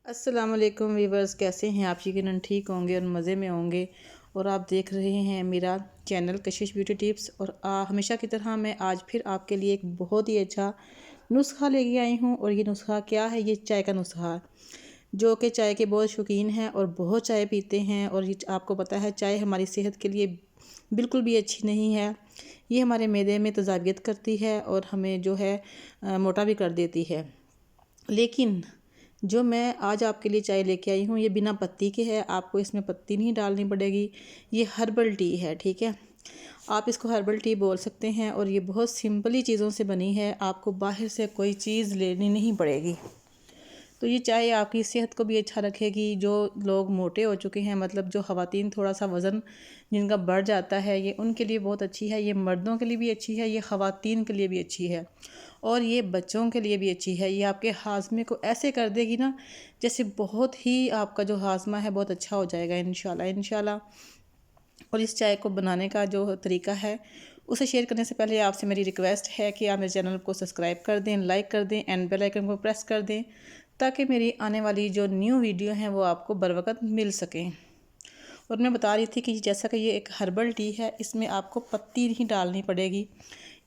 अस्सलाम वालेकुम वीवर्स, कैसे हैं आप? यकीनन ठीक होंगे और मज़े में होंगे। और आप देख रहे हैं मेरा चैनल कशिश ब्यूटी टिप्स। और हमेशा की तरह मैं आज फिर आपके लिए एक बहुत ही अच्छा नुस्खा लेके आई हूँ। और ये नुस्खा क्या है? ये चाय का नुस्खा, जो कि चाय के बहुत शौकीन हैं और बहुत चाय पीते हैं। और ये आपको पता है चाय हमारी सेहत के लिए बिल्कुल भी अच्छी नहीं है। ये हमारे मैदे में तेज़ाबियत करती है और हमें जो है मोटा भी कर देती है। लेकिन जो मैं आज आपके लिए चाय लेके आई हूँ ये बिना पत्ती के है। आपको इसमें पत्ती नहीं डालनी पड़ेगी। ये हर्बल टी है, ठीक है। आप इसको हर्बल टी बोल सकते हैं। और ये बहुत सिंपली चीज़ों से बनी है, आपको बाहर से कोई चीज़ लेनी नहीं पड़ेगी। तो ये चाय आपकी सेहत को भी अच्छा रखेगी। जो लोग मोटे हो चुके हैं, मतलब जो ख़वातीन थोड़ा सा वज़न जिनका बढ़ जाता है, ये उनके लिए बहुत अच्छी है। ये मर्दों के लिए भी अच्छी है, ये ख़वातीन के लिए भी अच्छी है और ये बच्चों के लिए भी अच्छी है। ये आपके हाजमे को ऐसे कर देगी ना, जैसे बहुत ही आपका जो हाजमा है बहुत अच्छा हो जाएगा इंशाल्लाह। और इस चाय को बनाने का जो तरीका है उसे शेयर करने से पहले आपसे मेरी रिक्वेस्ट है कि आप मेरे चैनल को सब्सक्राइब कर दें, लाइक कर दें एंड बेल आइकन को प्रेस कर दें, ताकि मेरी आने वाली जो न्यू वीडियो हैं वो आपको बर वक्त मिल सकें। और मैं बता रही थी कि जैसा कि ये एक हर्बल टी है, इसमें आपको पत्ती नहीं डालनी पड़ेगी।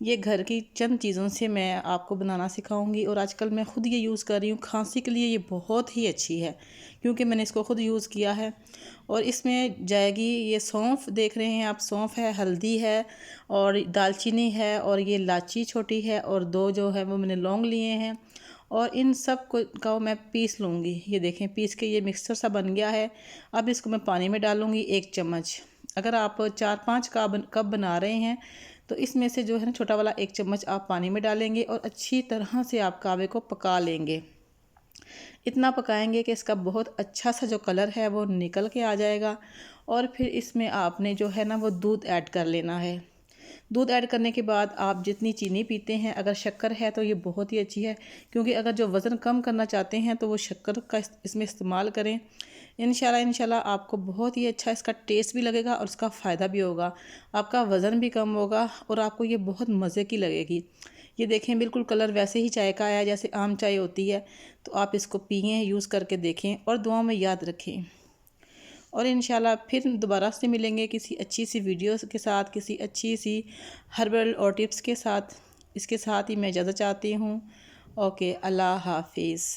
ये घर की चंद चीज़ों से मैं आपको बनाना सिखाऊंगी। और आजकल मैं ख़ुद ये यूज़ कर रही हूँ। खांसी के लिए ये बहुत ही अच्छी है, क्योंकि मैंने इसको ख़ुद यूज़ किया है। और इसमें जाएगी ये सौंफ, देख रहे हैं आप, सौंफ है, हल्दी है और दालचीनी है और ये इलायची छोटी है और दो जो है वो मैंने लौंग लिए हैं। और इन सब को मैं पीस लूँगी। ये देखें, पीस के ये मिक्सचर सा बन गया है। अब इसको मैं पानी में डालूँगी 1 चम्मच। अगर आप 4-5 कप बना रहे हैं तो इसमें से जो है ना छोटा वाला 1 चम्मच आप पानी में डालेंगे और अच्छी तरह से आप कावे को पका लेंगे। इतना पकाएंगे कि इसका बहुत अच्छा सा जो कलर है वो निकल के आ जाएगा। और फिर इसमें आपने जो है ना वो दूध ऐड कर लेना है। दूध ऐड करने के बाद आप जितनी चीनी पीते हैं, अगर शक्कर है तो ये बहुत ही अच्छी है, क्योंकि अगर जो वज़न कम करना चाहते हैं तो वो शक्कर का इसमें इस्तेमाल करें। इंशाल्लाह आपको बहुत ही अच्छा इसका टेस्ट भी लगेगा और उसका फ़ायदा भी होगा। आपका वज़न भी कम होगा और आपको ये बहुत मज़े की लगेगी। ये देखें, बिल्कुल कलर वैसे ही चाय का आया जैसे आम चाय होती है। तो आप इसको पिएँ, यूज़ करके देखें और दुआओं में याद रखें। और इंशाल्लाह फिर दोबारा से मिलेंगे किसी अच्छी सी वीडियो के साथ, किसी अच्छी सी हर्बल और टिप्स के साथ। इसके साथ ही मैं इजाज़त चाहती हूँ। ओके, अल्लाह हाफिज़।